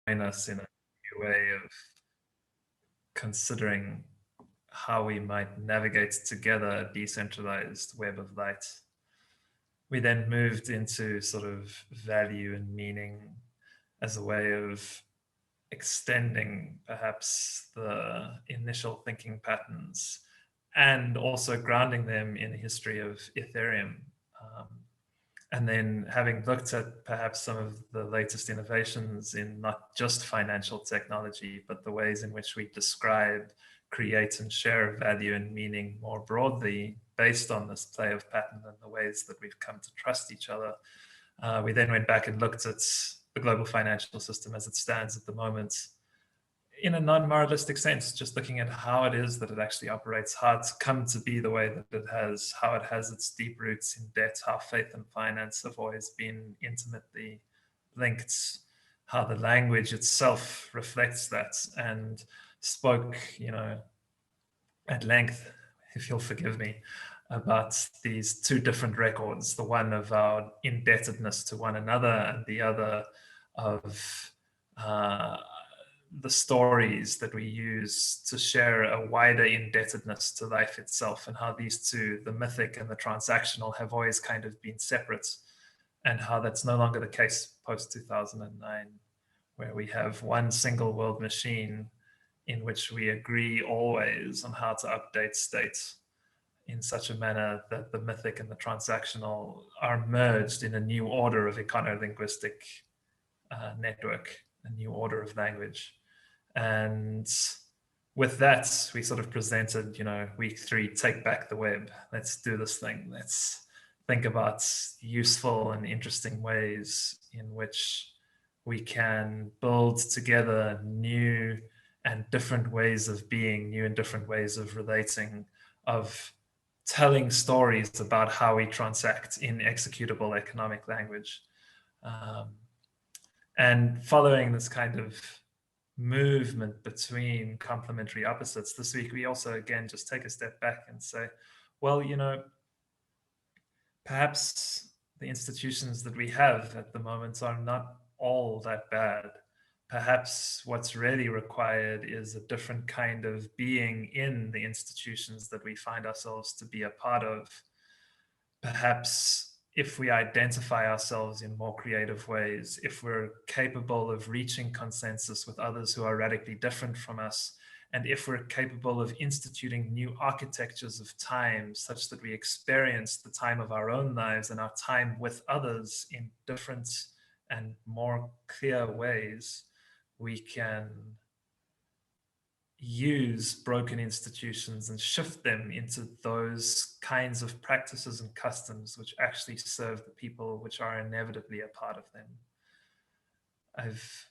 us in a new way of considering how we might navigate together a decentralized web of light. We then moved into sort of value and meaning as a way of extending perhaps the initial thinking patterns and also grounding them in the history of Ethereum. And then having looked at perhaps some of the latest innovations in not just financial technology, but the ways in which we describe, create, and share value and meaning more broadly based on this play of pattern and the ways that we've come to trust each other. We then went back and looked at the global financial system as it stands at the moment in a non-moralistic sense, just looking at how it is that it actually operates, how it's come to be the way that it has, how it has its deep roots in debt, how faith and finance have always been intimately linked, how the language itself reflects that, and spoke, at length, if you'll forgive me, about these two different records, the one of our indebtedness to one another and the other of the stories that we use to share a wider indebtedness to life itself, and how these two, the mythic and the transactional, have always kind of been separate, and how that's no longer the case post 2009, where we have one single world machine in which we agree always on how to update state in such a manner that the mythic and the transactional are merged in a new order of econo-linguistic network, a new order of language. And with that, we sort of presented, week 3, take back the web. Let's do this thing. Let's think about useful and interesting ways in which we can build together new and different ways of being, new and different ways of relating, of telling stories about how we transact in executable economic language. And following this kind of movement between complementary opposites, this week we also again just take a step back and say, well, perhaps the institutions that we have at the moment are not all that bad. Perhaps what's really required is a different kind of being in the institutions that we find ourselves to be a part of. Perhaps if we identify ourselves in more creative ways, if we're capable of reaching consensus with others who are radically different from us, and if we're capable of instituting new architectures of time such that we experience the time of our own lives and our time with others in different and more clear ways, we can use broken institutions and shift them into those kinds of practices and customs which actually serve the people which are inevitably a part of them. I've,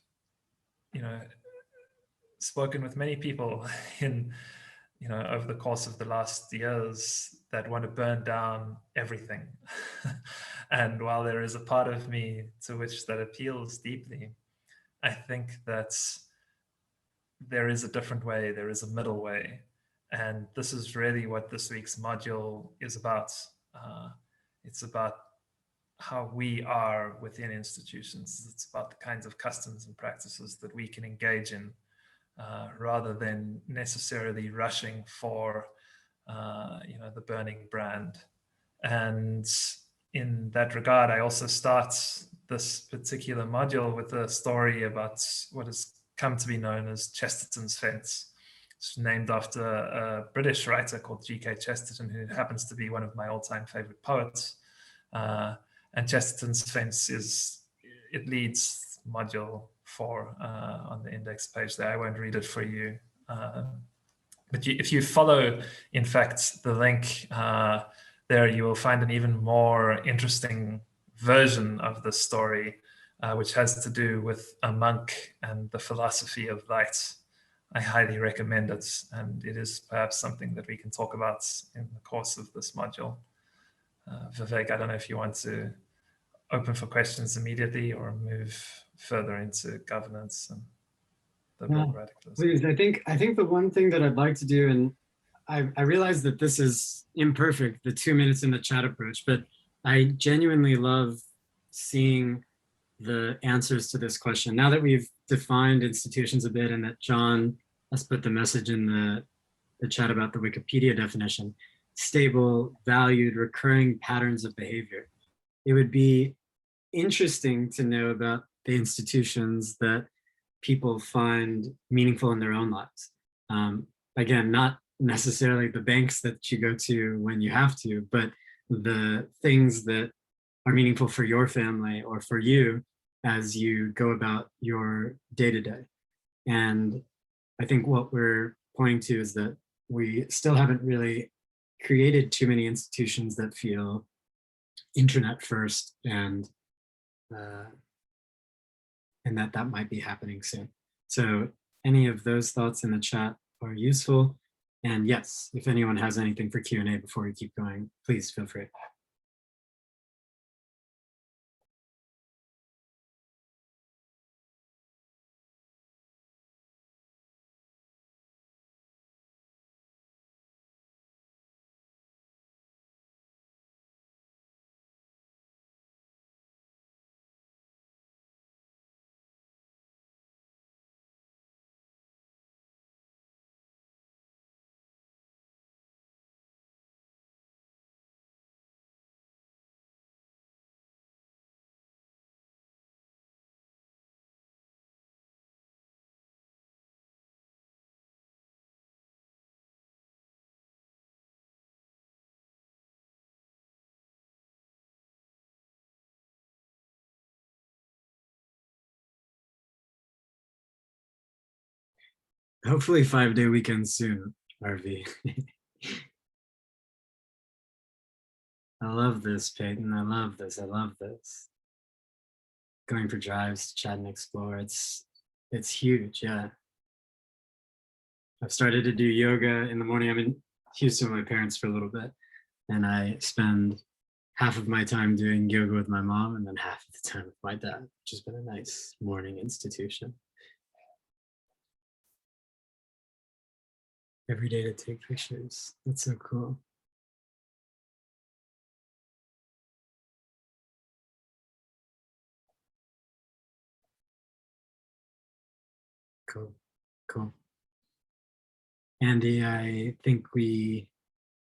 spoken with many people in, over the course of the last years that want to burn down everything. And while there is a part of me to which that appeals deeply, I think that there is a different way, there is a middle way. And this is really what this week's module is about. It's about how we are within institutions. It's about the kinds of customs and practices that we can engage in, rather than necessarily rushing for, the burning brand. And in that regard, I also start this particular module with a story about what has come to be known as Chesterton's fence. It's named after a British writer called G.K. Chesterton, who happens to be one of my all-time favorite poets. And Chesterton's fence it leads module 4 on the index page there. I won't read it for you. But if you follow, in fact, the link there, you will find an even more interesting version of the story, which has to do with a monk and the philosophy of light. I highly recommend it, and it is perhaps something that we can talk about in the course of this module. Vivek, I don't know if you want to open for questions immediately or move further into governance and liberal radicalism. Please, I think the one thing that I'd like to do, and I realize that this is imperfect, the 2 minutes in the chat approach, but I genuinely love seeing the answers to this question. Now that we've defined institutions a bit and that John has put the message in the chat about the Wikipedia definition, stable, valued, recurring patterns of behavior. It would be interesting to know about the institutions that people find meaningful in their own lives. Again, not necessarily the banks that you go to when you have to, but the things that are meaningful for your family or for you as you go about your day-to-day. And I think what we're pointing to is that we still haven't really created too many institutions that feel internet first, and that might be happening soon. So any of those thoughts in the chat are useful. And yes, if anyone has anything for Q&A before we keep going, please feel free. Hopefully 5-day weekend soon, RV. I love this, Peyton. I love this. I love this. Going for drives to chat and explore. It's huge, yeah. I've started to do yoga in the morning. I'm in Houston with my parents for a little bit, and I spend half of my time doing yoga with my mom and then half of the time with my dad, which has been a nice morning institution. Every day to take pictures. That's so cool. Cool, cool. Andy, I think we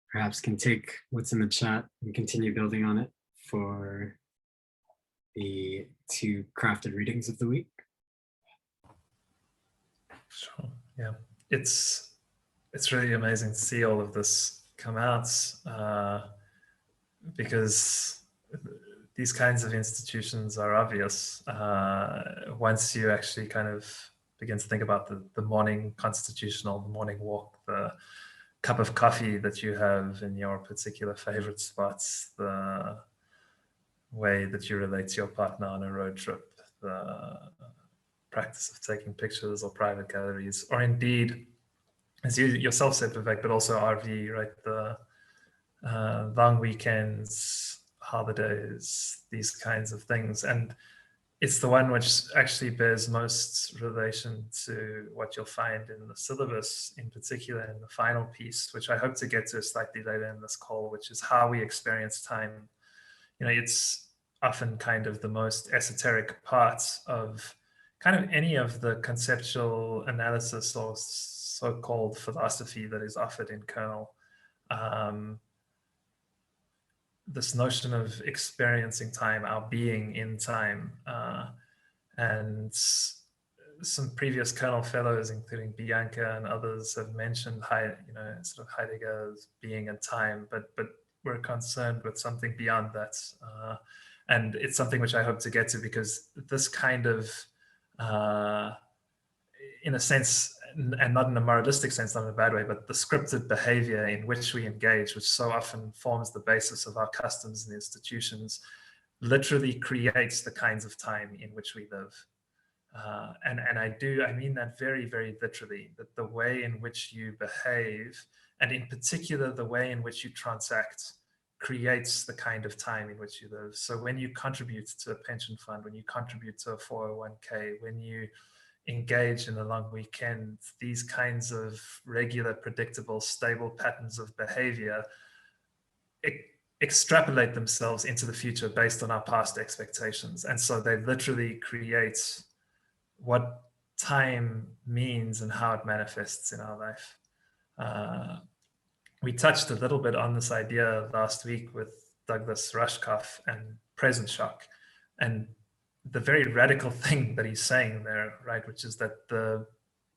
perhaps can take what's in the chat and continue building on it for the 2 crafted readings of the week. Sure. Yeah, it's really amazing to see all of this come out, because these kinds of institutions are obvious once you actually kind of begin to think about the morning constitutional, the morning walk, the cup of coffee that you have in your particular favorite spots, the way that you relate to your partner on a road trip, the practice of taking pictures or private galleries, or indeed, as you yourself said, Vivek, but also RV, right? The long weekends, holidays, these kinds of things. And it's the one which actually bears most relation to what you'll find in the syllabus, in particular in the final piece, which I hope to get to slightly later in this call, which is how we experience time. You know, it's often kind of the most esoteric part of kind of any of the conceptual analysis or so-called philosophy that is offered in Kernel. This notion of experiencing time, our being in time, and some previous Kernel fellows, including Bianca and others, have mentioned sort of Heidegger's being in time, but we're concerned with something beyond that, and it's something which I hope to get to, because this kind of, in a sense, and not in a moralistic sense, not in a bad way, but the scripted behavior in which we engage, which so often forms the basis of our customs and institutions, literally creates the kinds of time in which we live. And I mean that very, very literally, that the way in which you behave, and in particular, the way in which you transact, creates the kind of time in which you live. So when you contribute to a pension fund, when you contribute to a 401k, when you engage in a long weekend, these kinds of regular, predictable, stable patterns of behavior, extrapolate themselves into the future based on our past expectations. And so they literally create what time means and how it manifests in our life. We touched a little bit on this idea last week with Douglas Rushkoff and present shock. And the very radical thing that he's saying there, right, which is that the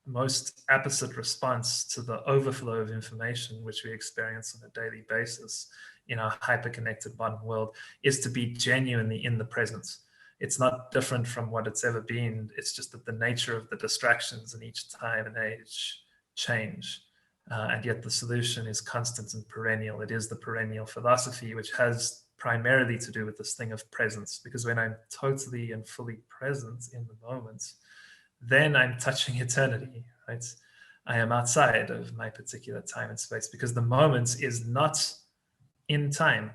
most opposite response to the overflow of information which we experience on a daily basis in our hyper-connected modern world is to be genuinely in the present. It's not different from what it's ever been. It's just that the nature of the distractions in each time and age change. And yet the solution is constant and perennial. It is the perennial philosophy, which has primarily to do with this thing of presence, because when I'm totally and fully present in the moment, then I'm touching eternity, right? I am outside of my particular time and space, because the moment is not in time.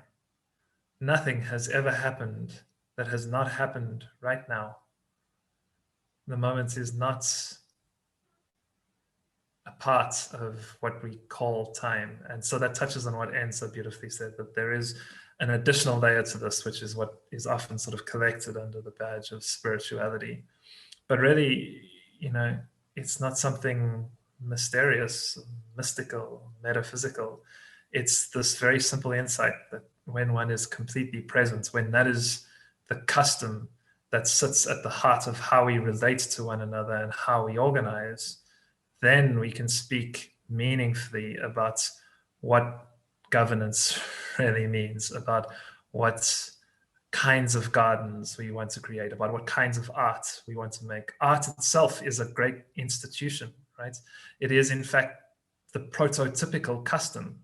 Nothing has ever happened that has not happened right now. The moment is not a part of what we call time. And so that touches on what Anne so beautifully said, that there is an additional layer to this, which is what is often sort of collected under the badge of spirituality. But really, you know, it's not something mysterious, mystical, metaphysical. It's this very simple insight that when one is completely present, when that is the custom that sits at the heart of how we relate to one another and how we organize, then we can speak meaningfully about what governance really means, about what kinds of gardens we want to create, about what kinds of art we want to make. Art itself is a great institution, right? It is, in fact, the prototypical custom.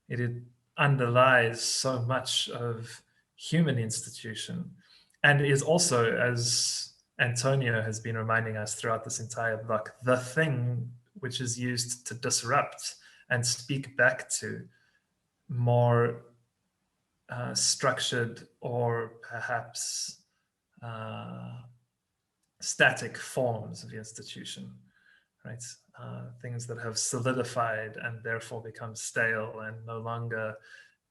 It underlies so much of human institution, and is also, as Antonio has been reminding us throughout this entire block, the thing which is used to disrupt and speak back to more structured or perhaps static forms of the institution, right? Things that have solidified and therefore become stale and no longer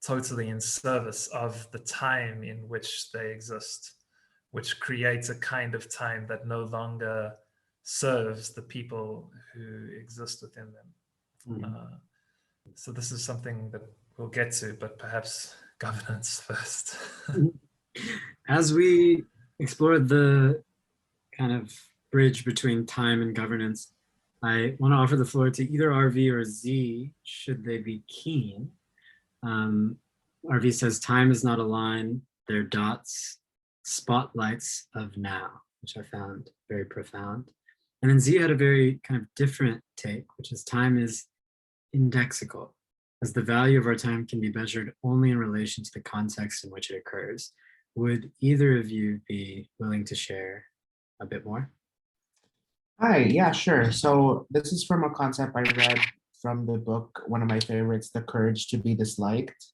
totally in service of the time in which they exist, which creates a kind of time that no longer serves the people who exist within them. So this is something that we'll get to, but perhaps governance first. As we explore the kind of bridge between time and governance, I want to offer the floor to either RV or Z, should they be keen. RV says, time is not a line, they're dots, spotlights of now, which I found very profound. And then Z had a very kind of different take, which is time is indexical, as the value of our time can be measured only in relation to the context in which it occurs. Would either of you be willing to share a bit more? Hi, yeah, sure. So this is from a concept I read from the book, one of my favorites, The Courage to be Disliked.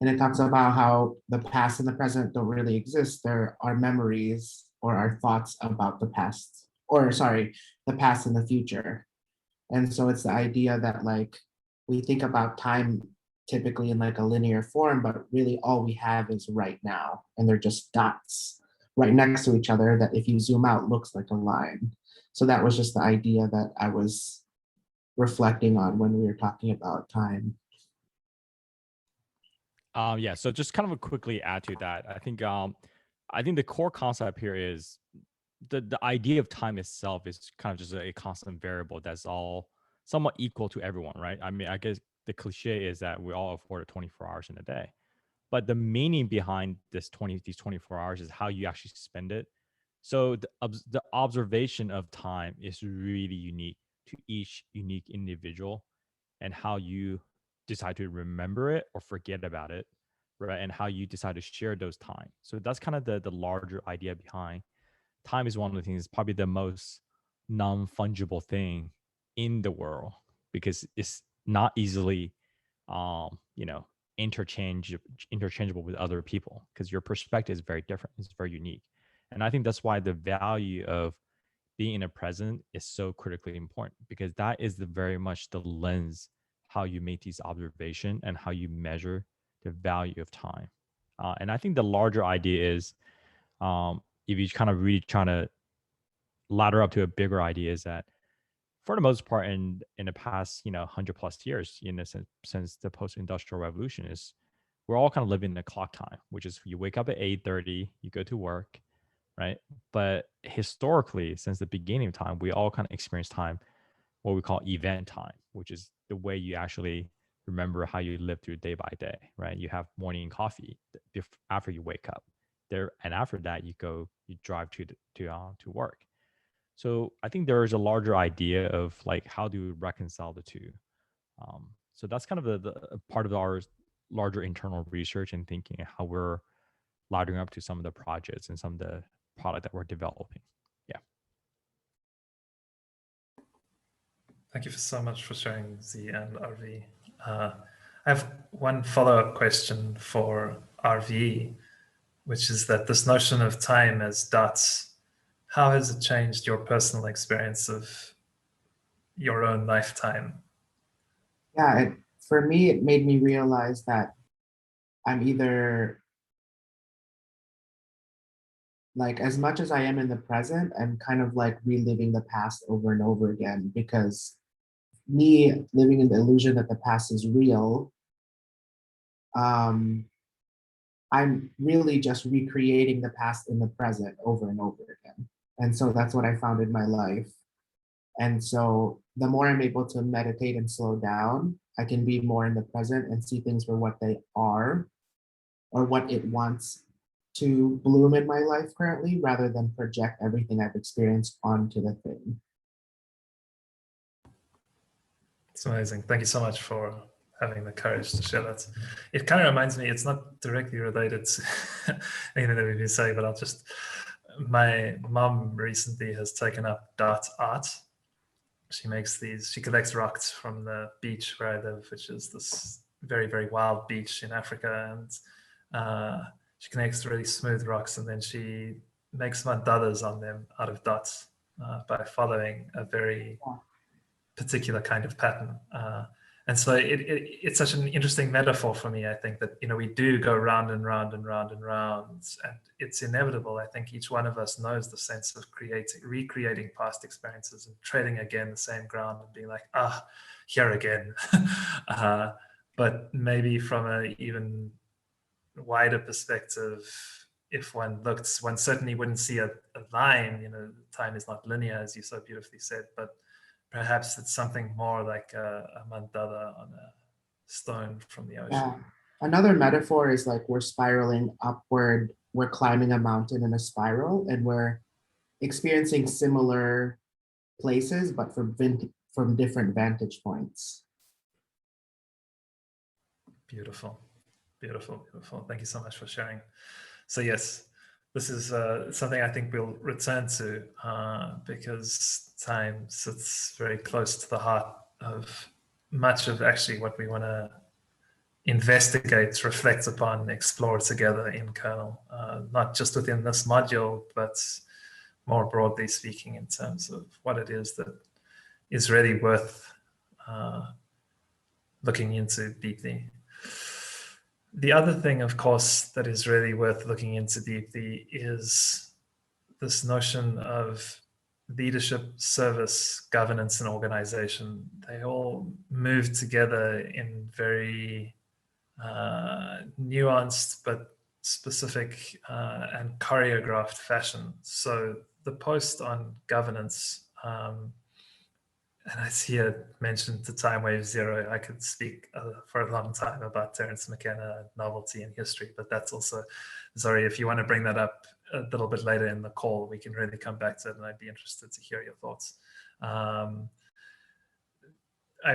And it talks about how the past and the present don't really exist. There are memories or our thoughts about the past, or sorry, the past and the future. And so it's the idea that like we think about time typically in like a linear form, but really all we have is right now. And they're just dots right next to each other that if you zoom out looks like a line. So that was just the idea that I was reflecting on when we were talking about time. Yeah, so just kind of quickly add to that. I think the core concept here is the idea of time itself is kind of just a constant variable that's all somewhat equal to everyone, right? I mean, I guess the cliche is that we all afford 24 hours in a day, but the meaning behind these 24 hours is how you actually spend it. So the observation of time is really unique to each unique individual, and how you decide to remember it or forget about it, right? And how you decide to share those time. So that's kind of the larger idea behind time. Is one of the things, probably the most non-fungible thing in the world, because it's not easily interchangeable with other people, because your perspective is very different. It's very unique. And I think that's why the value of being in the present is so critically important, because that is very much the lens how you make these observations and how you measure the value of time. And I think the larger idea is, if you kind of really trying to ladder up to a bigger idea, is that for the most part in the past 100+ years, since the post-industrial revolution, is we're all kind of living in the clock time, which is you wake up at 8:30, you go to work, right? But historically, since the beginning of time, we all kind of experience time, what we call event time, which is the way you actually remember how you live through day by day, right? You have morning coffee after you wake up there, and after that you drive to work. So I think there is a larger idea of like, how do we reconcile the two? So that's kind of the part of our larger internal research and thinking, and how we're laddering up to some of the projects and some of the product that we're developing. Yeah. Thank you so much for sharing, Z and RV. I have one follow-up question for RV, which is that this notion of time as dots, how has it changed your personal experience of your own lifetime? Yeah, for me, it made me realize that I'm either, like, as much as I am in the present, I'm kind of like reliving the past over and over again, because me living in the illusion that the past is real, I'm really just recreating the past in the present over and over again. And so that's what I found in my life. And so the more I'm able to meditate and slow down, I can be more in the present and see things for what they are, or what it wants to bloom in my life currently, rather than project everything I've experienced onto the thing. It's amazing. Thank you so much for having the courage to share that. It kind of reminds me, it's not directly related to anything that we've been saying, but my mom recently has taken up dot art. She collects rocks from the beach where I live, which is this very, very wild beach in Africa. And she connects really smooth rocks, and then she makes mandalas on them out of dots by following a very particular kind of pattern. And so it's such an interesting metaphor for me. I think that, we do go round and round and round and round, and it's inevitable. I think each one of us knows the sense of recreating past experiences and treading again the same ground and being like, here again. But maybe from an even wider perspective, if one looked, one certainly wouldn't see a line. Time is not linear, as you so beautifully said, but perhaps it's something more like a mandala on a stone from the ocean. Yeah. Another metaphor is like we're spiraling upward, we're climbing a mountain in a spiral, and we're experiencing similar places, but from different vantage points. Beautiful, beautiful, beautiful. Thank you so much for sharing. So yes, this is something I think we'll return to because time sits very close to the heart of much of actually what we want to investigate, reflect upon, explore together in Kernel, not just within this module, but more broadly speaking in terms of what it is that is really worth looking into deeply. The other thing, of course, that is really worth looking into deeply is this notion of leadership, service, governance, and organization. They all move together in very nuanced but specific and choreographed fashion. So the post on governance, and I see it mentioned to Time Wave Zero. I could speak for a long time about Terence McKenna, novelty in history, but that's also, Zori, if you want to bring that up a little bit later in the call, we can really come back to it, and I'd be interested to hear your thoughts. I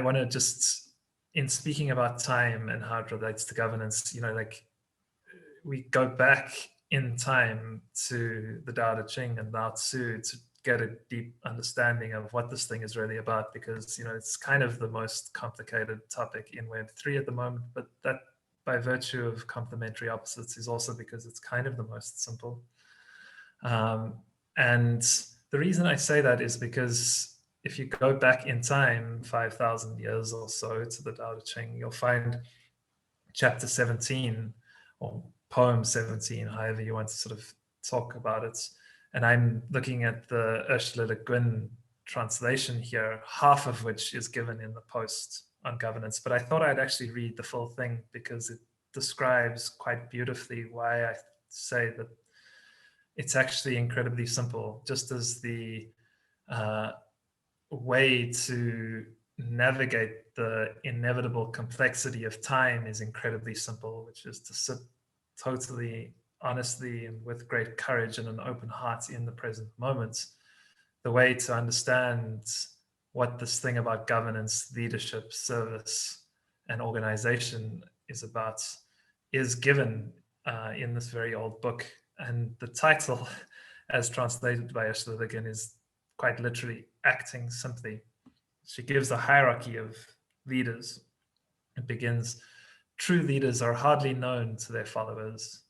want to just, in speaking about time and how it relates to governance, like we go back in time to the Tao Te Ching and Lao Tzu to get a deep understanding of what this thing is really about, because it's kind of the most complicated topic in Web3 at the moment, but that by virtue of complementary opposites is also because it's kind of the most simple. And the reason I say that is because if you go back in time 5,000 years or so to the Tao Te Ching, you'll find chapter 17 or poem 17, however you want to sort of talk about it. And I'm looking at the Ursula Le Guin translation here, half of which is given in the post on governance. But I thought I'd actually read the full thing because it describes quite beautifully why I say that it's actually incredibly simple, just as the way to navigate the inevitable complexity of time is incredibly simple, which is to sit totally honestly and with great courage and an open heart in the present moment. The way to understand what this thing about governance, leadership, service, and organization is about is given in this very old book. And the title, as translated by Ursula Le Guin, is quite literally acting simply. She gives a hierarchy of leaders. It begins, true leaders are hardly known to their followers.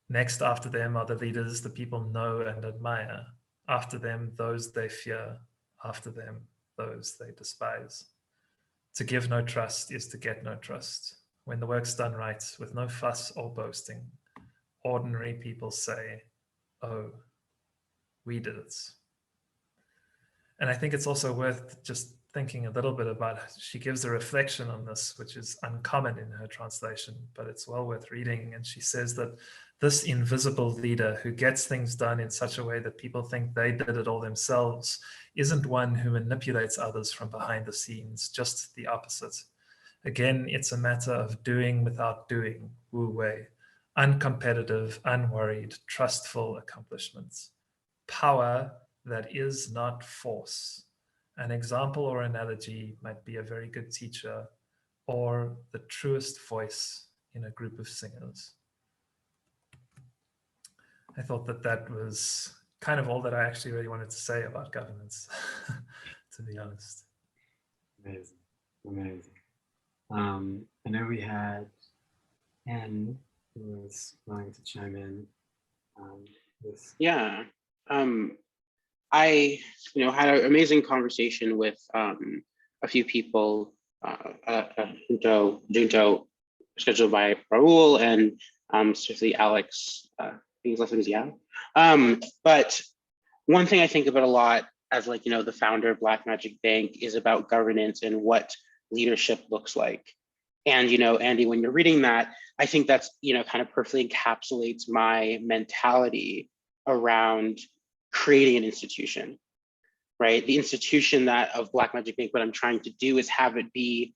Next after them are the leaders the people know and admire. After them, those they fear. After them, those they despise. To give no trust is to get no trust. When the work's done right, with no fuss or boasting, ordinary people say, oh, we did it. And I think it's also worth just thinking a little bit about, she gives a reflection on this, which is uncommon in her translation, but it's well worth reading. And she says that this invisible leader who gets things done in such a way that people think they did it all themselves isn't one who manipulates others from behind the scenes, just the opposite. Again, it's a matter of doing without doing, Wu Wei, uncompetitive, unworried, trustful accomplishments. Power that is not force. An example or analogy might be a very good teacher or the truest voice in a group of singers. I thought that that was kind of all that I actually really wanted to say about governance, to be honest. Amazing, amazing. I know we had Anne who was going to chime in. Yeah, I had an amazing conversation with a few people, Junto, scheduled by Raul, and specifically Alex. I think his last name is Yao. But one thing I think about a lot as the founder of Black Magic Bank is about governance and what leadership looks like. And Andy, when you're reading that, I think that's kind of perfectly encapsulates my mentality around creating an institution, right? The institution of Black Magic Bank, what I'm trying to do is have it be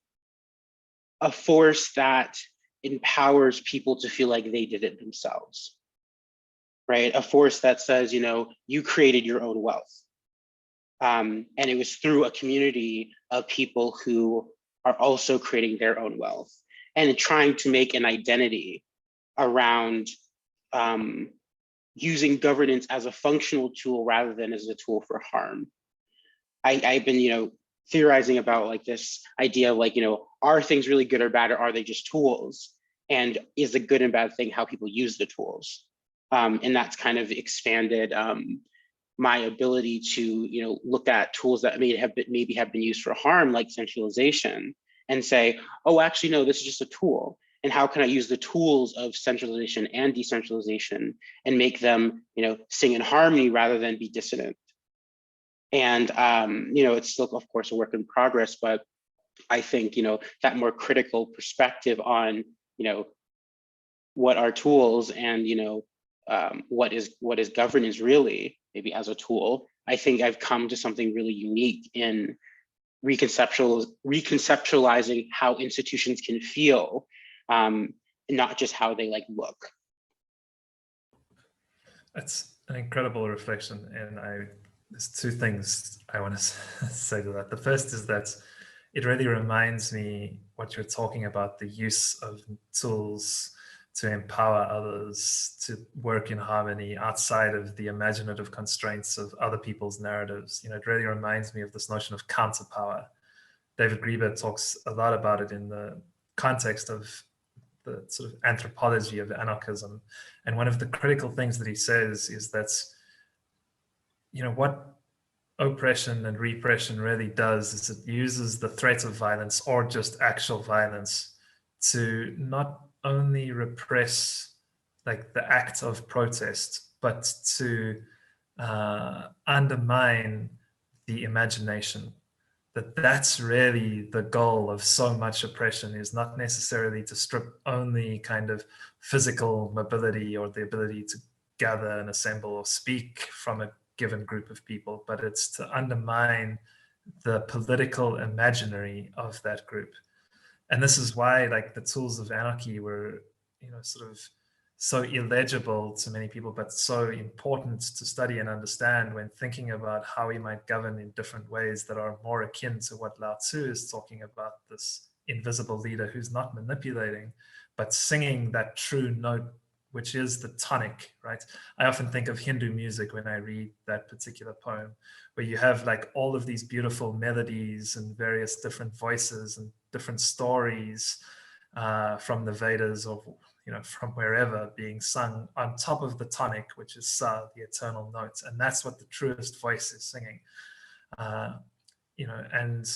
a force that empowers people to feel like they did it themselves, right? A force that says, you created your own wealth. And it was through a community of people who are also creating their own wealth and trying to make an identity around using governance as a functional tool rather than as a tool for harm. I've been, theorizing about this idea of are things really good or bad, or are they just tools? And is the good and bad thing how people use the tools? And that's kind of expanded my ability to, look at tools that maybe have been used for harm, like centralization, and say, oh, actually, no, this is just a tool. And how can I use the tools of centralization and decentralization and make them, sing in harmony rather than be dissonant? And, it's still, of course, a work in progress, but I think, that more critical perspective on, what are tools and, what is governance really, maybe as a tool, I think I've come to something really unique in reconceptualizing how institutions can feel, not just how they look. That's an incredible reflection, and there's two things I want to say to that. The first is that it really reminds me what you're talking about, the use of tools to empower others to work in harmony outside of the imaginative constraints of other people's narratives. It really reminds me of this notion of counterpower. David Grieber talks a lot about it in the context of the sort of anthropology of anarchism. And one of the critical things that he says is that, what oppression and repression really does is it uses the threat of violence or just actual violence to not only repress like the act of protest, but to undermine the imagination. That's really the goal of so much oppression, is not necessarily to strip only kind of physical mobility or the ability to gather and assemble or speak from a given group of people, but it's to undermine the political imaginary of that group. And this is why like the tools of anarchy were, sort of so illegible to many people, but so important to study and understand when thinking about how we might govern in different ways that are more akin to what Lao Tzu is talking about, this invisible leader who's not manipulating, but singing that true note, which is the tonic, right? I often think of Hindu music when I read that particular poem, where you have like all of these beautiful melodies and various different voices and different stories from the Vedas or from wherever being sung on top of the tonic, which is Sa, the eternal note. And that's what the truest voice is singing. And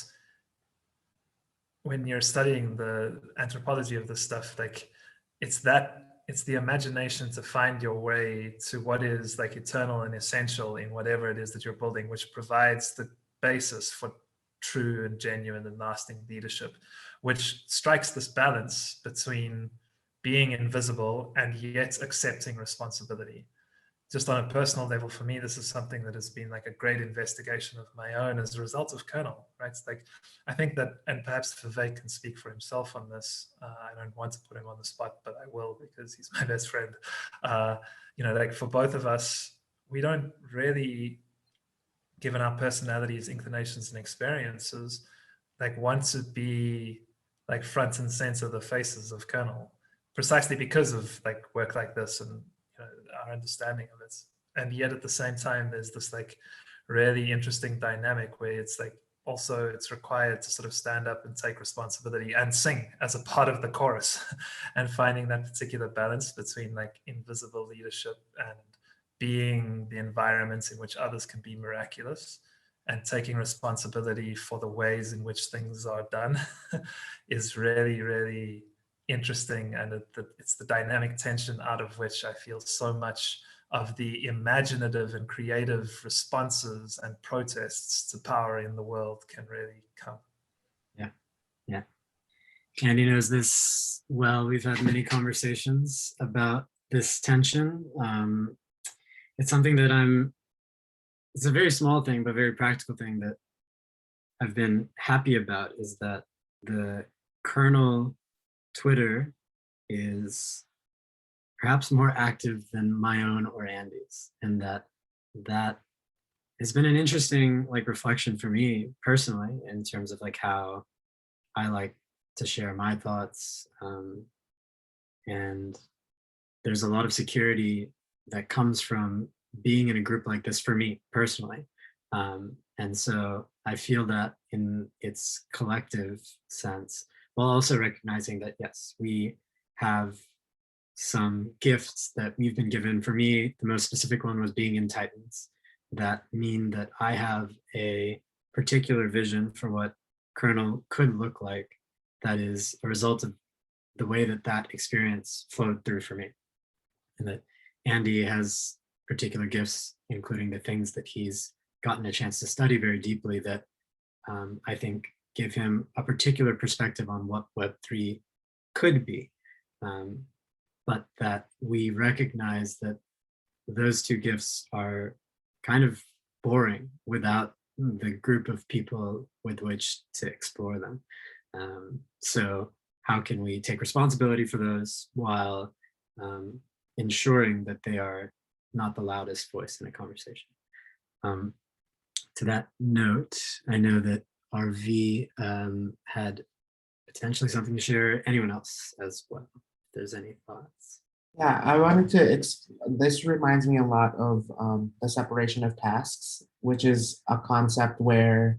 when you're studying the anthropology of this stuff, like it's the imagination to find your way to what is like eternal and essential in whatever it is that you're building, which provides the basis for true and genuine and lasting leadership, which strikes this balance between being invisible and yet accepting responsibility. Just on a personal level, for me, this is something that has been like a great investigation of my own as a result of Kernel, right? It's like, I think that, and perhaps Vivek can speak for himself on this. I don't want to put him on the spot, but I will because he's my best friend. Like for both of us, we don't really, given our personalities, inclinations, and experiences, like want to be like front and center the faces of Kernel, precisely because of like work like this and our understanding of it. And yet at the same time, there's this like really interesting dynamic where it's like also it's required to sort of stand up and take responsibility and sing as a part of the chorus and finding that particular balance between like invisible leadership and being the environments in which others can be miraculous and taking responsibility for the ways in which things are done is really, really interesting. And it's the dynamic tension out of which I feel so much of the imaginative and creative responses and protests to power in the world can really come. Yeah. Andy knows this well. We've had many conversations about this tension. It's something that it's a very small thing, but very practical thing that I've been happy about, is that the Kernel Twitter is perhaps more active than my own or Andy's, and that has been an interesting like reflection for me personally in terms of like how I like to share my thoughts, and there's a lot of security that comes from being in a group like this for me personally. And so I feel that in its collective sense, while also recognizing that, yes, we have some gifts that we've been given. For me, the most specific one was being in Titans, that mean that I have a particular vision for what Kernel could look like that is a result of the way that experience flowed through for me. And that Andy has particular gifts, including the things that he's gotten a chance to study very deeply that I think give him a particular perspective on what Web3 could be. But that we recognize that those two gifts are kind of boring without the group of people with which to explore them. So how can we take responsibility for those while ensuring that they are not the loudest voice in a conversation? To that note, I know that RV had potentially something to share. Anyone else as well, if there's any thoughts? Yeah, I wanted to, this reminds me a lot of the separation of tasks, which is a concept where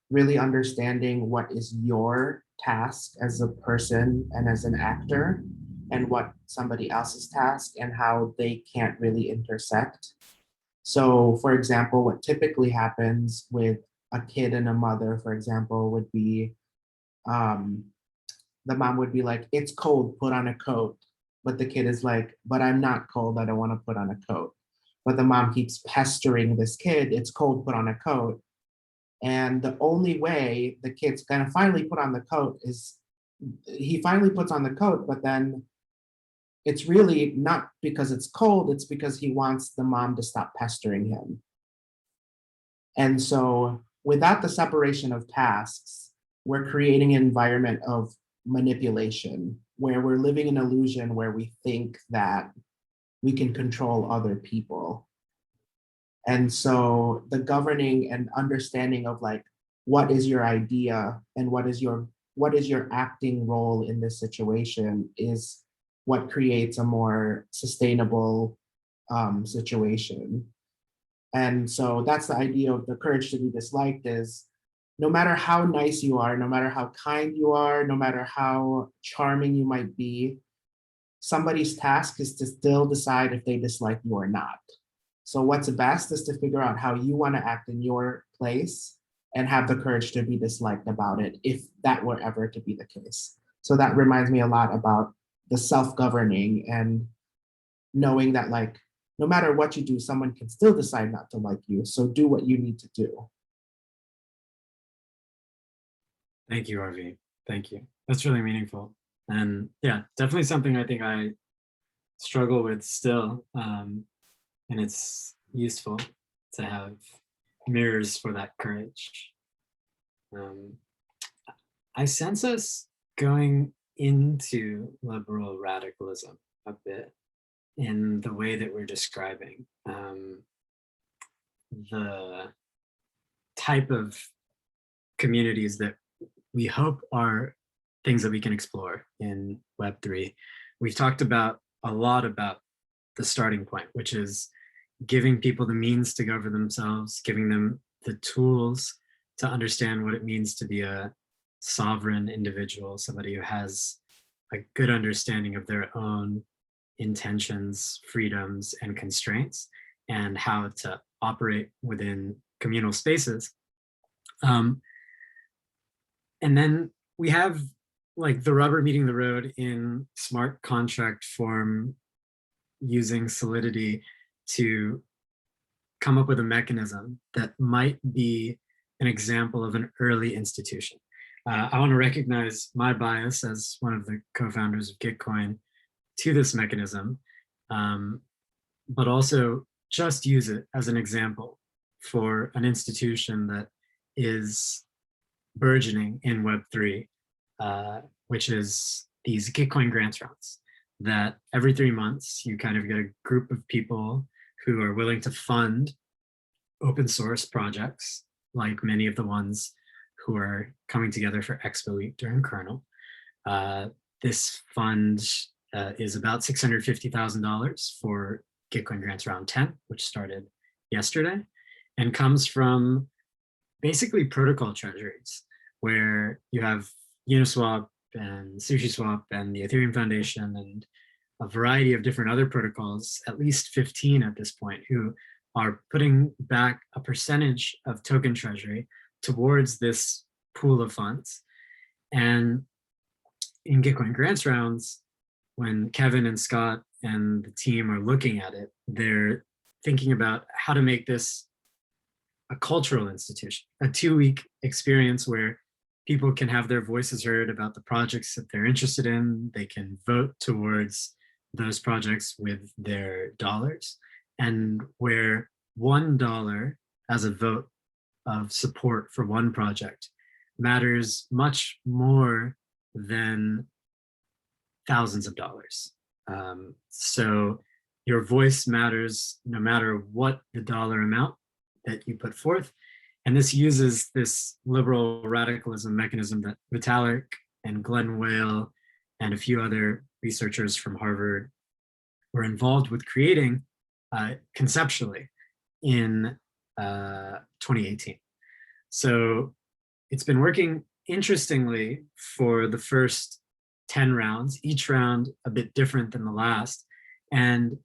really understanding what is your task as a person and as an actor and what somebody else's task and how they can't really intersect. So for example, what typically happens with a kid and a mother, for example, would be the mom would be like, it's cold, put on a coat. But the kid is like, but I'm not cold, I don't want to put on a coat. But the mom keeps pestering this kid, it's cold, put on a coat. And the only way the kid's gonna finally put on the coat is he finally puts on the coat, but then it's really not because it's cold, it's because he wants the mom to stop pestering him. And so without the separation of tasks, we're creating an environment of manipulation where we're living an illusion where we think that we can control other people. And so the governing and understanding of like, what is your idea and what is your acting role in this situation is what creates a more sustainable situation. And so that's the idea of the courage to be disliked is no matter how nice you are, no matter how kind you are, no matter how charming you might be, somebody's task is to still decide if they dislike you or not. So what's best is to figure out how you want to act in your place and have the courage to be disliked about it if that were ever to be the case. So that reminds me a lot about the self-governing and knowing that like, no matter what you do, someone can still decide not to like you. So do what you need to do. Thank you, RV. Thank you. That's really meaningful. And yeah, definitely something I think I struggle with still. And it's useful to have mirrors for that courage. I sense us going into liberal radicalism a bit in the way that we're describing the type of communities that we hope are things that we can explore in Web3. We've talked about a lot about the starting point, which is giving people the means to govern themselves, giving them the tools to understand what it means to be a sovereign individual, somebody who has a good understanding of their own intentions, freedoms, and constraints, and how to operate within communal spaces. And then we have like the rubber meeting the road in smart contract form, using Solidity to come up with a mechanism that might be an example of an early institution. I want to recognize my bias as one of the co-founders of Gitcoin to this mechanism, but also just use it as an example for an institution that is burgeoning in Web3, which is these Gitcoin Grants rounds, that every 3 months you kind of get a group of people who are willing to fund open source projects, like many of the ones who are coming together for Expo Week during Kernel. This fund is about $650,000 for Gitcoin Grants Round 10, which started yesterday, and comes from basically protocol treasuries, where you have Uniswap and SushiSwap and the Ethereum Foundation and a variety of different other protocols, at least 15 at this point, who are putting back a percentage of token treasury towards this pool of funds. And in Gitcoin Grants rounds, when Kevin and Scott and the team are looking at it, they're thinking about how to make this a cultural institution, a 2-week experience where people can have their voices heard about the projects that they're interested in. They can vote towards those projects with their dollars, and where $1 as a vote of support for one project matters much more than thousands of dollars. So your voice matters no matter what the dollar amount that you put forth. And this uses this liberal radicalism mechanism that Vitalik and Glenn Whale and a few other researchers from Harvard were involved with creating conceptually in 2018. So it's been working interestingly for the first 10 rounds, each round a bit different than the last. And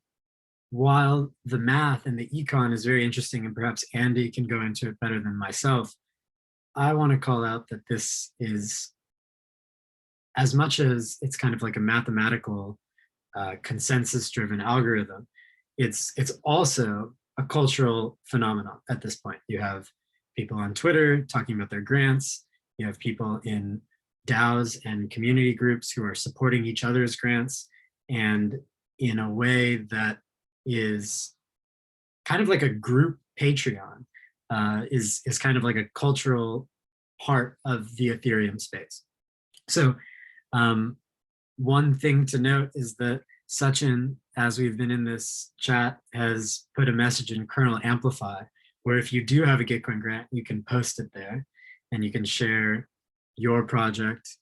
while the math and the econ is very interesting, and perhaps Andy can go into it better than myself, I want to call out that this is as much as it's kind of like a mathematical consensus-driven algorithm, it's also a cultural phenomenon at this point. You have people on Twitter talking about their grants. You have people in DAOs and community groups who are supporting each other's grants, and in a way that is kind of like a group Patreon, is kind of like a cultural part of the Ethereum space. So one thing to note is that Sachin, as we've been in this chat, has put a message in Kernel Amplify, where if you do have a Gitcoin grant, you can post it there and you can share your project.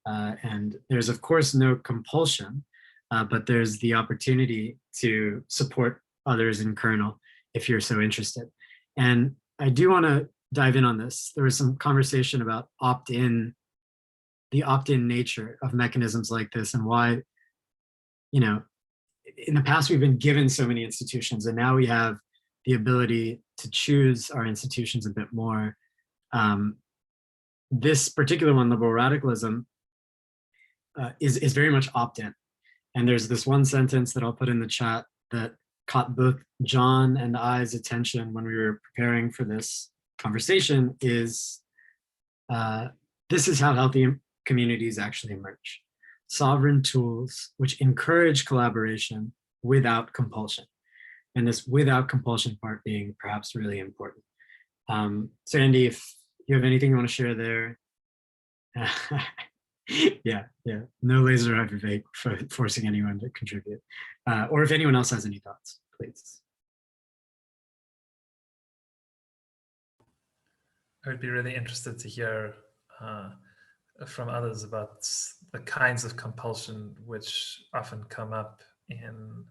And there's of course no compulsion, but there's the opportunity to support others in Kernel if you're so interested. And I do want to dive in on this. There was some conversation about opt-in, the opt-in nature of mechanisms like this, and why, you know, in the past we've been given so many institutions, and now we have the ability to choose our institutions a bit more. This particular one, liberal radicalism, is very much opt-in. And there's this one sentence that I'll put in the chat that caught both John and I's attention when we were preparing for this conversation is, this is how healthy communities actually emerge. Sovereign tools which encourage collaboration without compulsion. And this without compulsion part being perhaps really important. So Andy, if you have anything you want to share there. Yeah, no laser hyperfake for forcing anyone to contribute. Or if anyone else has any thoughts, please. I would be really interested to hear from others about the kinds of compulsion which often come up in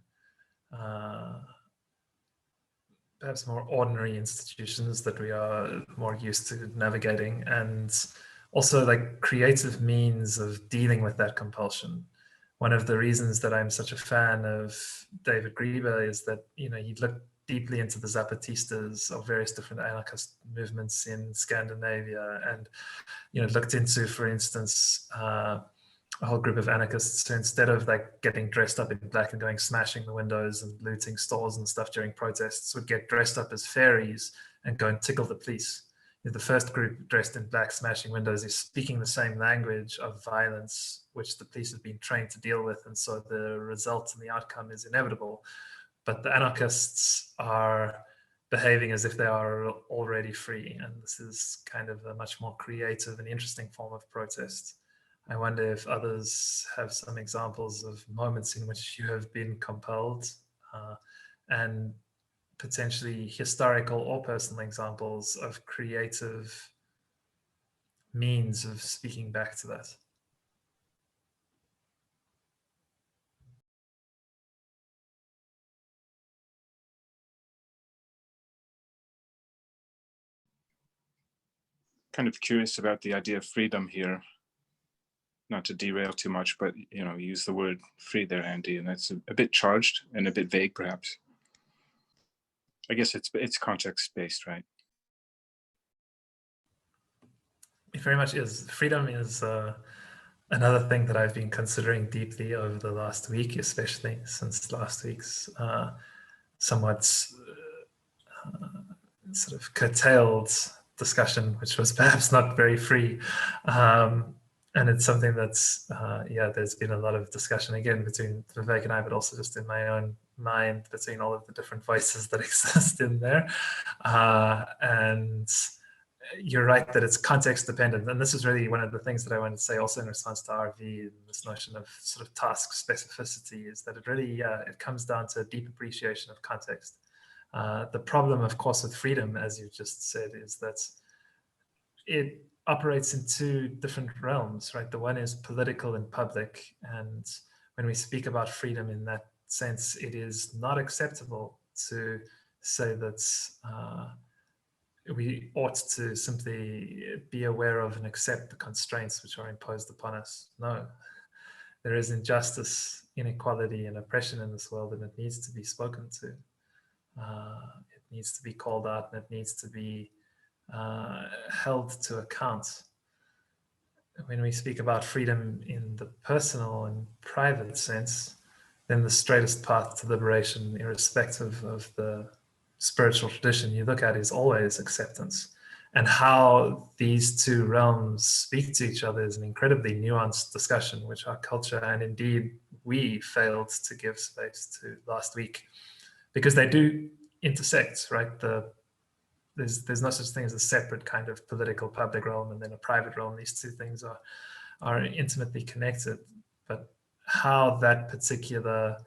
perhaps more ordinary institutions that we are more used to navigating, and also like creative means of dealing with that compulsion. One of the reasons that I'm such a fan of David Grieber is that, you know, he looked deeply into the Zapatistas of various different anarchist movements in Scandinavia, and, you know, looked into, for instance, a whole group of anarchists who, instead of like getting dressed up in black and going smashing the windows and looting stores and stuff during protests, would get dressed up as fairies and go and tickle the police. The first group dressed in black smashing windows is speaking the same language of violence which the police have been trained to deal with, and so the result and the outcome is inevitable. But the anarchists are behaving as if they are already free, and this is kind of a much more creative and interesting form of protest. I wonder if others have some examples of moments in which you have been compelled, and potentially historical or personal examples of creative means of speaking back to that. Kind of curious about the idea of freedom here. Not to derail too much, but, you know, use the word free there, Andy, and that's a bit charged and a bit vague, perhaps. I guess it's context-based, right? It very much is. Freedom is another thing that I've been considering deeply over the last week, especially since last week's somewhat sort of curtailed discussion, which was perhaps not very free. And it's something that's, yeah, there's been a lot of discussion again between Vivek and I, but also just in my own mind between all of the different voices that exist in there. And you're right that it's context dependent. And this is really one of the things that I wanted to say also in response to RV, and this notion of sort of task specificity, is that it really, it comes down to a deep appreciation of context. The problem, of course, with freedom, as you just said, is that it operates in two different realms, right? The one is political and public. And when we speak about freedom in that sense, it is not acceptable to say that we ought to simply be aware of and accept the constraints which are imposed upon us. No, there is injustice, inequality, and oppression in this world, and it needs to be spoken to. It needs to be called out, and it needs to be held to account. when we speak about freedom in the personal and private sense, then the straightest path to liberation, irrespective of the spiritual tradition you look at, is always acceptance. And how these two realms speak to each other is an incredibly nuanced discussion, which our culture and indeed we failed to give space to last week, because they do intersect, right? There's no such thing as a separate kind of political public realm and then a private realm. These two things are intimately connected. But how that particular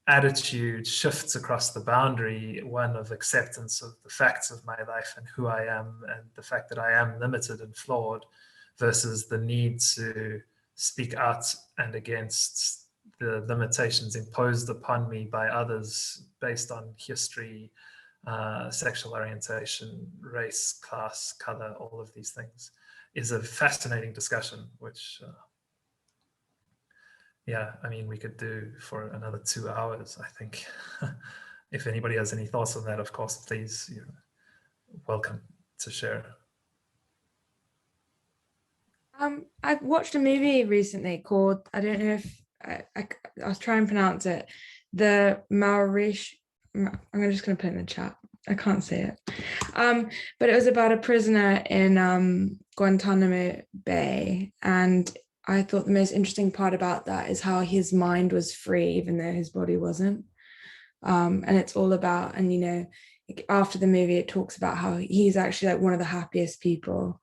attitude shifts across the boundary, one of acceptance of the facts of my life and who I am and the fact that I am limited and flawed, versus the need to speak out and against the limitations imposed upon me by others based on history, sexual orientation, race, class, color, all of these things, is a fascinating discussion, which yeah, I mean, we could do for another 2 hours, I think. If anybody has any thoughts on that, of course, please, you're welcome to share. I've watched a movie recently called, I don't know if I'll try and pronounce it, the Maurish. I'm just going to put it in the chat. I can't say it. But it was about a prisoner in Guantanamo Bay, and I thought the most interesting part about that is how his mind was free, even though his body wasn't. And it's all about, and you know, after the movie, it talks about how he's actually like one of the happiest people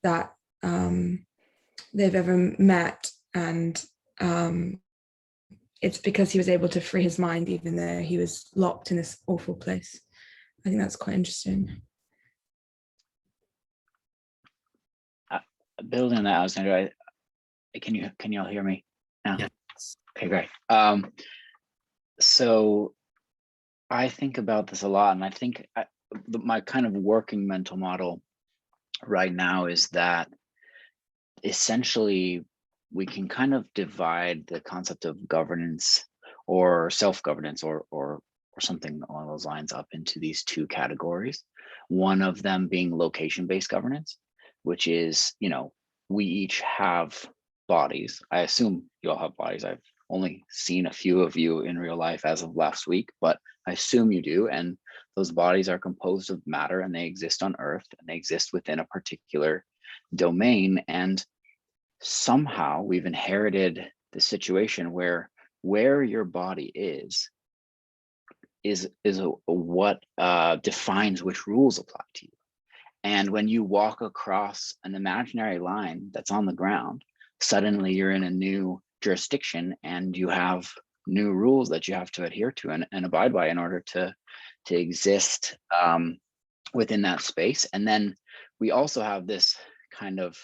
that they've ever met, and it's because he was able to free his mind, even though he was locked in this awful place. I think that's quite interesting. Building on that, Alexander, can you all hear me now? Yes. Okay, great. So I think about this a lot, and I think my kind of working mental model right now is that essentially we can kind of divide the concept of governance or self-governance or something along those lines up into these two categories. One of them being location-based governance, which is, you know, we each have bodies. I assume you all have bodies. I've only seen a few of you in real life as of last week, but I assume you do. And those bodies are composed of matter, and they exist on Earth, and they exist within a particular domain. And somehow we've inherited the situation where your body is what defines which rules apply to you. And when you walk across an imaginary line that's on the ground, suddenly you're in a new jurisdiction and you have new rules that you have to adhere to and abide by in order to exist within that space. And then we also have this kind of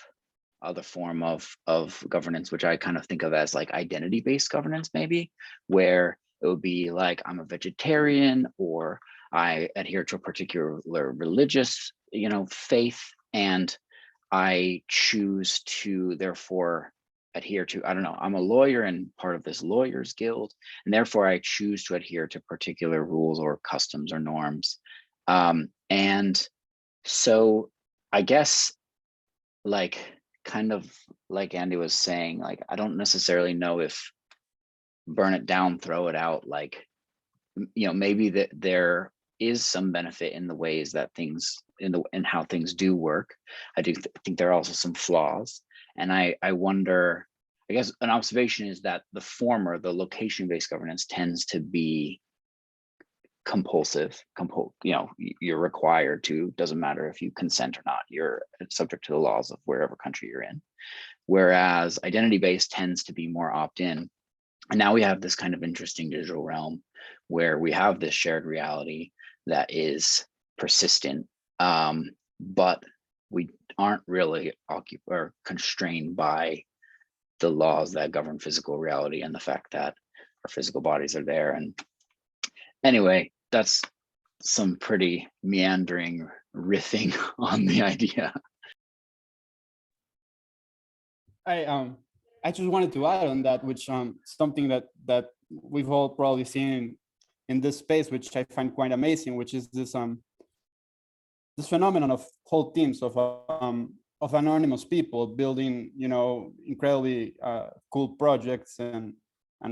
other form of governance, which I kind of think of as like identity-based governance, maybe, where it would be like, I'm a vegetarian, or I adhere to a particular religious, you know, faith, and I choose to therefore adhere to, I don't know, I'm a lawyer and part of this lawyers guild, and therefore I choose to adhere to particular rules or customs or norms. And so I guess, like, kind of like Andy was saying, like, I don't necessarily know if burn it down, throw it out, like, you know, maybe that there is some benefit in the ways that things in how things do work. I do think there are also some flaws, and I wonder, I guess an observation is that the former, the location-based governance, tends to be compulsive. You know, you're required to, doesn't matter if you consent or not, you're subject to the laws of wherever country you're in, whereas identity-based tends to be more opt-in. And now we have this kind of interesting digital realm where we have this shared reality that is persistent, but we aren't really or constrained by the laws that govern physical reality and the fact that our physical bodies are there. And anyway, that's some pretty meandering riffing on the idea. I just wanted to add on that, which something that we've all probably seen in this space, which I find quite amazing, which is this this phenomenon of whole teams of of anonymous people building, you know, incredibly cool projects and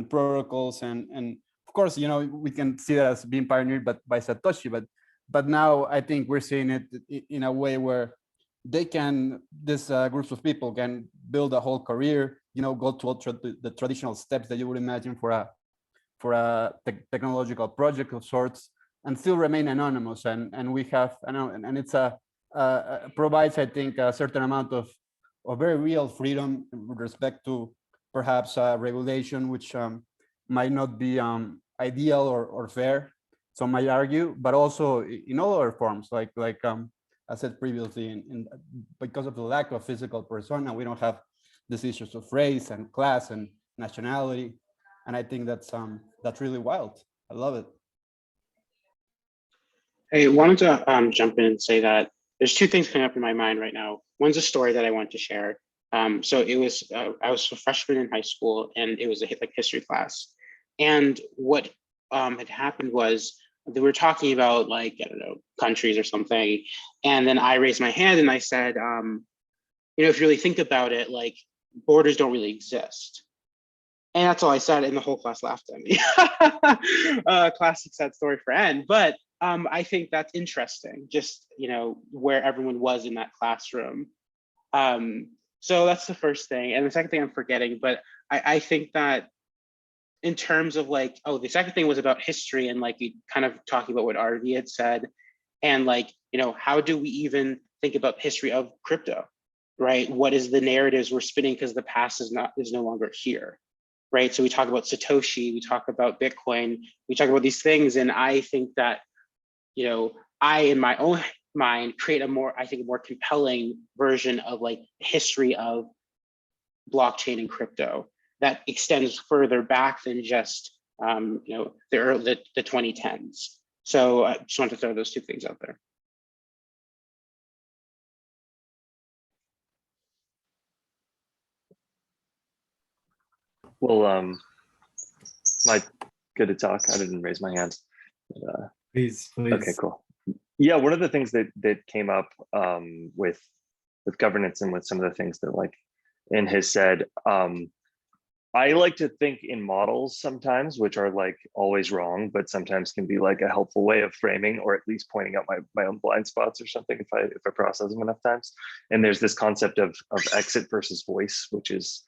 protocols, and of course, you know, we can see that as being pioneered by Satoshi, but now I think we're seeing it in a way where they can, these groups of people can build a whole career, you know, go to the traditional steps that you would imagine for a technological project of sorts, and still remain anonymous. And we have, and it's provides, I think, a certain amount of very real freedom with respect to perhaps regulation, which might not be ideal or fair, some might argue, but also in all other forms, like I said previously, because of the lack of physical persona, we don't have these issues of race and class and nationality, and I think that's really wild. I love it. I wanted to jump in and say that there's two things coming up in my mind right now. One's a story that I want to share. So it was, I was a freshman in high school, and it was a history class. And what had happened was they were talking about, like, I don't know, countries or something. And then I raised my hand and I said, you know, if you really think about it, like, borders don't really exist. And that's all I said, and the whole class laughed at me. Classic sad story for N. But I think that's interesting, just, you know, where everyone was in that classroom. So that's the first thing. And the second thing I'm forgetting, but I think that in terms of, like, oh, the second thing was about history, and like you kind of talking about what RV had said, and like, you know, how do we even think about history of crypto, right? What is the narratives we're spinning because the past is no longer here, right? So we talk about Satoshi, we talk about Bitcoin, we talk about these things, and I think that, you know, I, in my own mind, create a more, I think, a more compelling version of, like, history of blockchain and crypto that extends further back than just, you know, the 2010s. So I just wanted to throw those two things out there. Well, Mike, good to talk. I didn't raise my hand. But, Please. Okay, cool. Yeah, one of the things that came up with governance and with some of the things that, like, in has said, I like to think in models sometimes, which are, like, always wrong, but sometimes can be, like, a helpful way of framing, or at least pointing out my own blind spots or something if I process them enough times. And there's this concept of exit versus voice, which is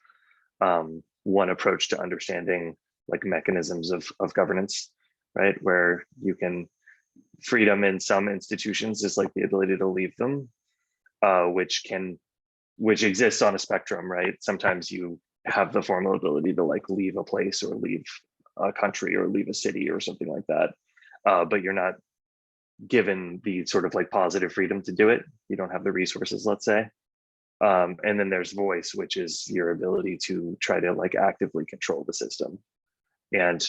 one approach to understanding, like, mechanisms of governance, right? Where you can, freedom in some institutions is like the ability to leave them, which exists on a spectrum, right? Sometimes you have the formal ability to, like, leave a place or leave a country or leave a city or something like that, but you're not given the sort of, like, positive freedom to do it. You don't have the resources, let's say. And then there's voice, which is your ability to try to, like, actively control the system. And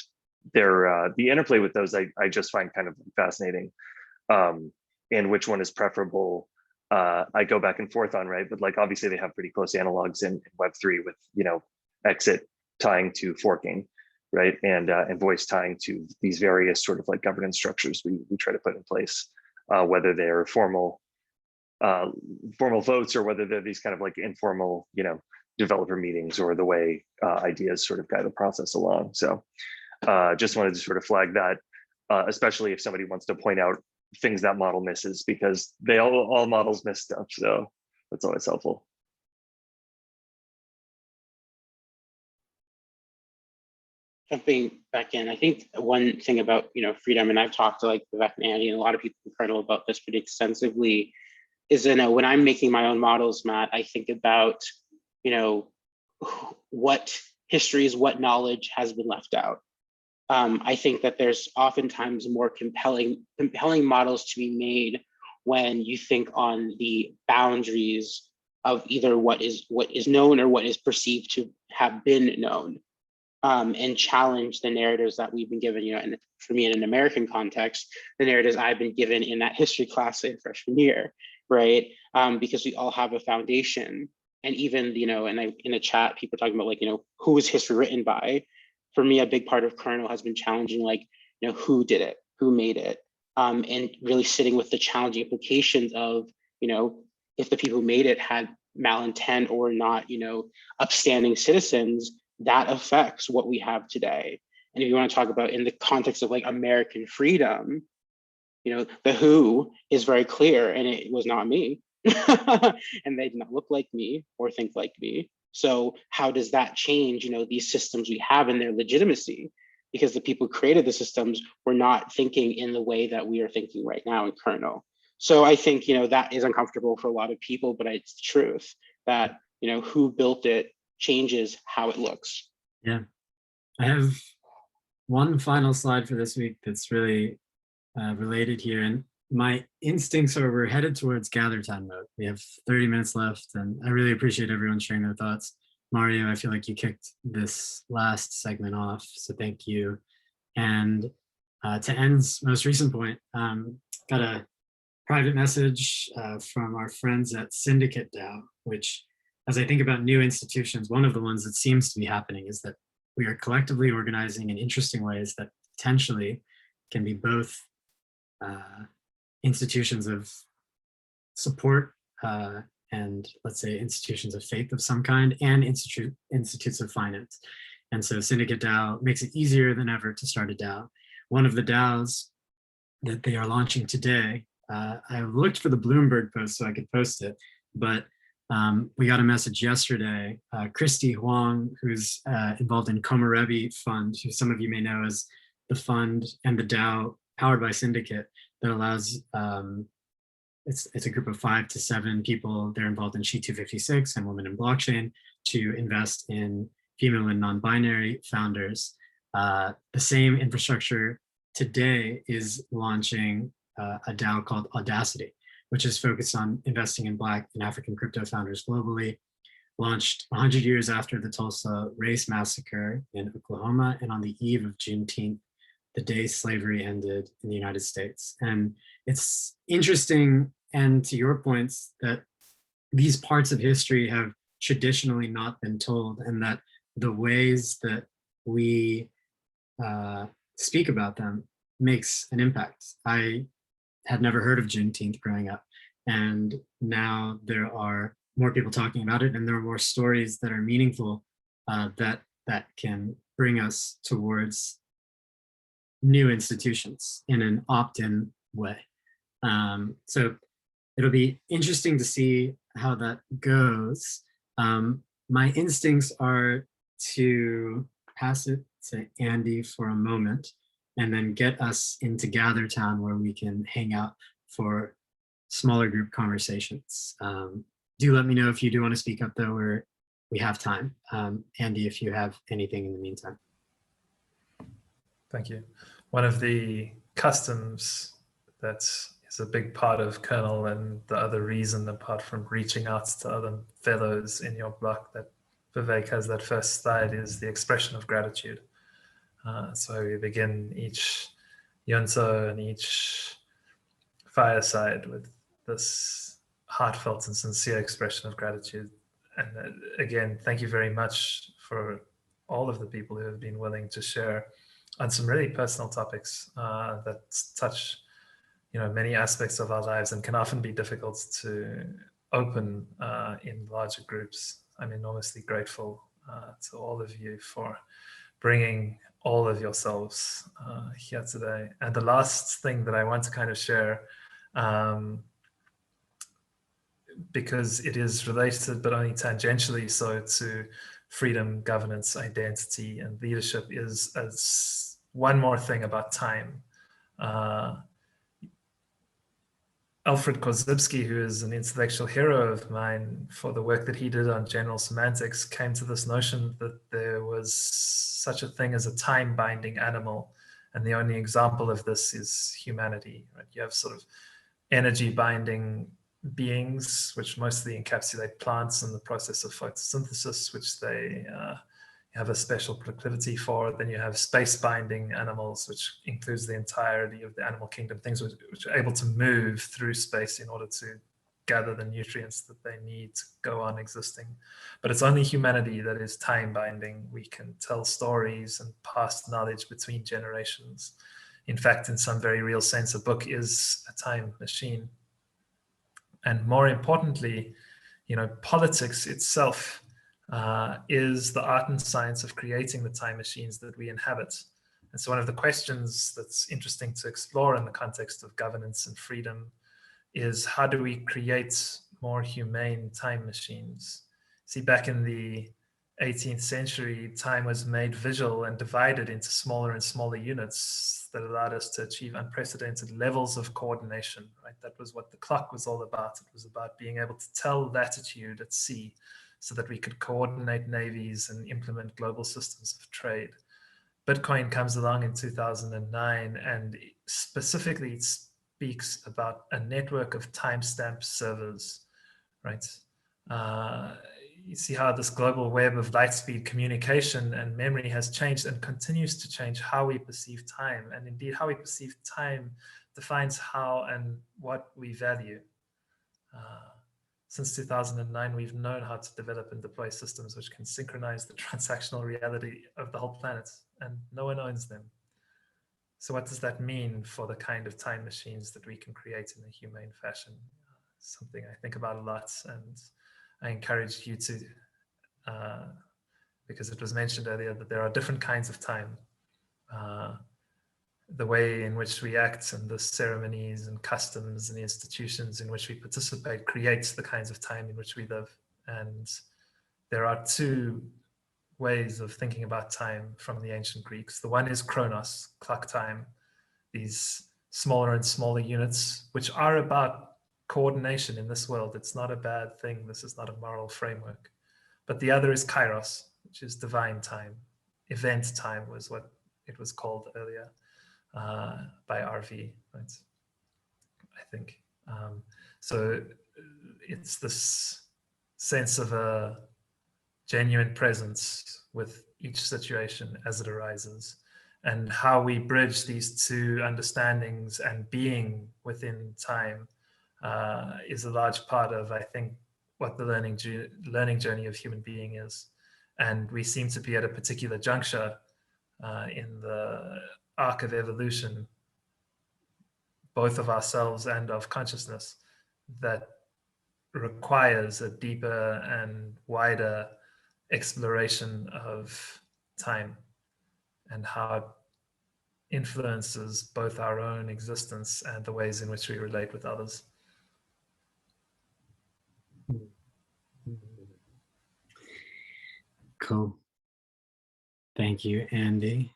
the interplay with those I just find kind of fascinating, and which one is preferable, I go back and forth on, right? But, like, obviously they have pretty close analogs in Web3 with, you know, exit tying to forking, right? And voice tying to these various sort of, like, governance structures we try to put in place, whether they're formal votes or whether they're these kind of, like, informal, you know, developer meetings, or the way ideas sort of guide the process along. So just wanted to sort of flag that, especially if somebody wants to point out things that model misses, because they all models miss stuff. So that's always helpful. Jumping back in, I think one thing about, you know, freedom, and I've talked to, like, Vivek and Andy and a lot of people in Kernel about this pretty extensively, is, you know, when I'm making my own models, Matt, I think about, you know, what histories, what knowledge has been left out. I think that there's oftentimes more compelling models to be made when you think on the boundaries of either what is known or what is perceived to have been known, and challenge the narratives that we've been given. You know, and for me, in an American context, the narratives I've been given in that history class in freshman year, right? Because we all have a foundation, and even, you know, and in the chat, people talking about, like, you know, who is history written by? For me, a big part of Kernel has been challenging, like, you know, who did it, who made it, and really sitting with the challenging implications of, you know, if the people who made it had malintent or not, upstanding citizens, that affects what we have today. And if you want to talk about in the context of like American freedom, the WHO is very clear, and it was not me. And they did not look like me or think like me. So how does that change, these systems we have and their legitimacy? Because the people who created the systems were not thinking in the way that we are thinking right now in kernel. So I think, that is uncomfortable for a lot of people, but it's the truth that, who built it changes how it looks. Yeah. I have one final slide for this week that's really related here. And my instincts are we're headed towards gather time mode. We have 30 minutes left, and I really appreciate everyone sharing their thoughts. Mario, I feel like you kicked this last segment off, so thank you. And to En's most recent point, got a private message from our friends at Syndicate DAO, which, as I think about new institutions, one of the ones that seems to be happening is that we are collectively organizing in interesting ways that potentially can be both institutions of support and, let's say, institutions of faith of some kind, and institutes of finance. And so Syndicate DAO makes it easier than ever to start a DAO. One of the DAOs that they are launching today, I looked for the Bloomberg post so I could post it, but we got a message yesterday. Christy Huang, who's involved in Komarebi Fund, who some of you may know as the fund and the DAO powered by Syndicate that allows, it's a group of 5 to 7 people. They're involved in SHE-256 and Women in Blockchain to invest in female and non-binary founders. The same infrastructure today is launching a DAO called Audacity, which is focused on investing in Black and African crypto founders globally, launched 100 years after the Tulsa race massacre in Oklahoma and on the eve of Juneteenth, the day slavery ended in the United States. And it's interesting, and to your points, that these parts of history have traditionally not been told, and that the ways that we speak about them makes an impact. I had never heard of Juneteenth growing up, and now there are more people talking about it, and there are more stories that are meaningful that can bring us towards new institutions in an opt-in way. So it'll be interesting to see how that goes. My instincts are to pass it to Andy for a moment and then get us into Gather Town where we can hang out for smaller group conversations. Do let me know if you do want to speak up though, or we have time. Andy, if you have anything in the meantime. Thank you. One of the customs that is a big part of Kernel, and the other reason, apart from reaching out to other fellows in your block, that Vivek has that first slide, is the expression of gratitude. So we begin each Yunto and each Fireside with this heartfelt and sincere expression of gratitude. And again, thank you very much for all of the people who have been willing to share on some really personal topics that touch, many aspects of our lives and can often be difficult to open in larger groups. I'm enormously grateful to all of you for bringing all of yourselves here today. And the last thing that I want to kind of share, because it is related but only tangentially so to freedom, governance, identity, and leadership, is as one more thing about time. Alfred Korzybski, who is an intellectual hero of mine for the work that he did on general semantics, came to this notion that there was such a thing as a time-binding animal. And the only example of this is humanity. Right? You have sort of energy-binding beings, which mostly encapsulate plants in the process of photosynthesis, which they have a special proclivity for. Then you have space-binding animals, which includes the entirety of the animal kingdom, things which are able to move through space in order to gather the nutrients that they need to go on existing. But it's only humanity that is time-binding. We can tell stories and pass knowledge between generations. In fact, in some very real sense, a book is a time machine. And more importantly, politics itself is the art and science of creating the time machines that we inhabit. And so one of the questions that's interesting to explore in the context of governance and freedom is, how do we create more humane time machines? See, back in the 18th century, time was made visual and divided into smaller and smaller units that allowed us to achieve unprecedented levels of coordination, right? That was what the clock was all about. It was about being able to tell latitude at sea so that we could coordinate navies and implement global systems of trade. Bitcoin comes along in 2009 and specifically speaks about a network of timestamp servers, right? You see how this global web of light-speed communication and memory has changed and continues to change how we perceive time. And indeed, how we perceive time defines how and what we value. Since 2009, we've known how to develop and deploy systems which can synchronize the transactional reality of the whole planet, and no one owns them. So what does that mean for the kind of time machines that we can create in a humane fashion? Something I think about a lot, and I encourage you to, because it was mentioned earlier that there are different kinds of time. The way in which we act and the ceremonies and customs and the institutions in which we participate creates the kinds of time in which we live. And there are two ways of thinking about time from the ancient Greeks. The one is chronos, clock time, these smaller and smaller units, which are about coordination in this world. It's not a bad thing. This is not a moral framework. But the other is kairos, which is divine time. Event time was what it was called earlier. By RV, right? I think. So it's this sense of a genuine presence with each situation as it arises, and how we bridge these two understandings and being within time is a large part of, I think, what the learning journey of human being is. And we seem to be at a particular juncture in the arc of evolution, both of ourselves and of consciousness, that requires a deeper and wider exploration of time and how it influences both our own existence and the ways in which we relate with others. Cool. Thank you, Andy.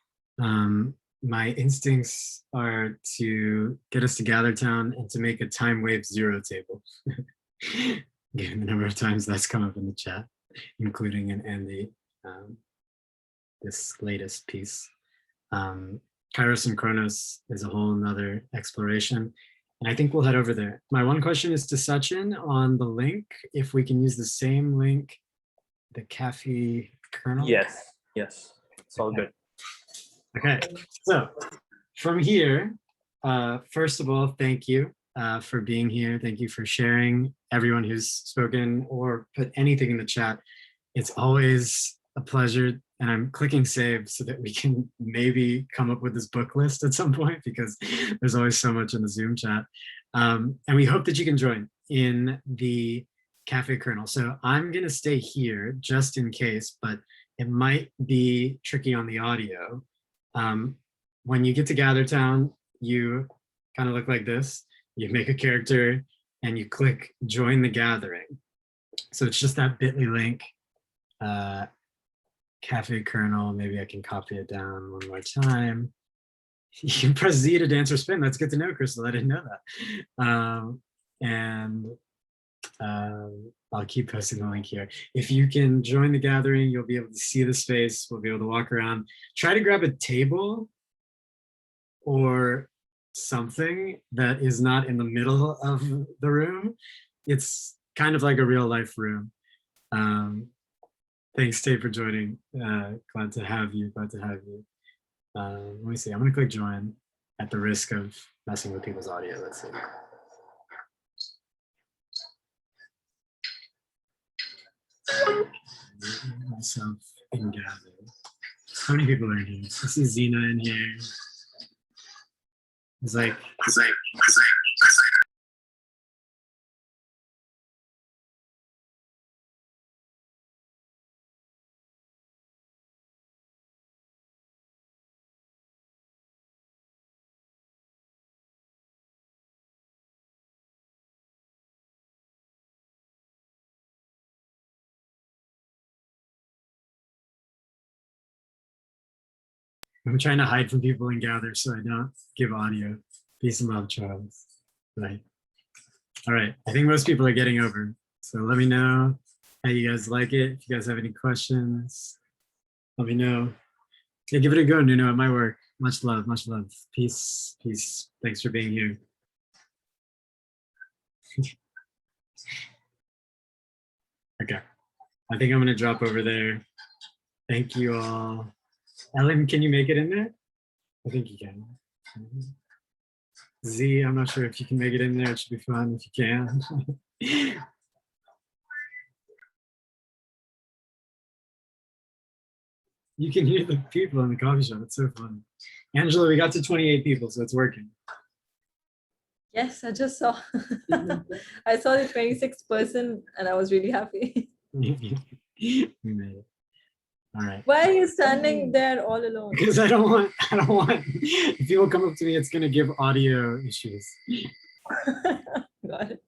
My instincts are to get us to GatherTown and to make a time wave zero table, given the number of times that's come up in the chat, including in Andy, this latest piece. Kairos and Chronos is a whole nother exploration, and I think we'll head over there. My one question is to Sachin on the link, if we can use the same link, the Cafe kernel. Yes, it's all good. Okay, so from here, first of all, thank you for being here. Thank you for sharing, everyone who's spoken or put anything in the chat. It's always a pleasure, and I'm clicking save so that we can maybe come up with this book list at some point, because there's always so much in the Zoom chat. And we hope that you can join in the Cafe Kernel. So I'm gonna stay here just in case, but it might be tricky on the audio. When you get to GatherTown, you kind of look like this. You make a character and you click join the gathering. So it's just that bit.ly link, Cafe Kernel. Maybe I can copy it down one more time. You can press Z to dance or spin. That's good to know, Crystal. I didn't know that. I'll keep posting the link here. If you can join the gathering, you'll be able to see the space. We'll be able to walk around. Try to grab a table or something that is not in the middle of the room. It's kind of like a real life room. Thanks, Tate, for joining. Glad to have you. Let me see. I'm going to click join at the risk of messing with people's audio. Let's see. Myself in gather. How many people are in here? I see Zena in here. It's like I'm trying to hide from people and gather so I don't give audio. Peace and love, Charles. Right. All right. I think most people are getting over. So let me know how you guys like it. If you guys have any questions, let me know. Yeah, give it a go, Nuno. It might work. Much love, much love. Peace, peace. Thanks for being here. Okay. I think I'm going to drop over there. Thank you all. Ellen, can you make it in there? I think you can. Z, I'm not sure if you can make it in there. It should be fun if you can. You can hear the people in the coffee shop. It's so fun. Angela, we got to 28 people, so it's working. Yes, I just saw. I saw the 26th person and I was really happy. We made it. All right. Why are you standing there all alone? Because I don't want, if people come up to me, it's gonna give audio issues. Got it.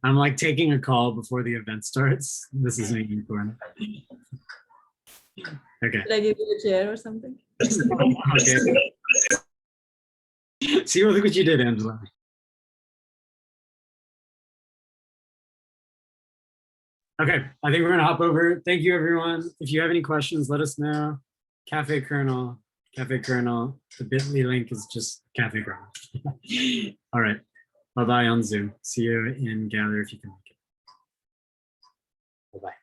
I'm like taking a call before the event starts. This is me in the corner. Okay. Should I give you a chair or something? Okay. See, look what you did, Angela. Okay, I think we're gonna hop over. Thank you, everyone. If you have any questions, let us know. Cafe Kernel. The bit.ly link is just Cafe Kernel. All right, bye-bye on Zoom. See you in Gather if you can make it. Bye-bye.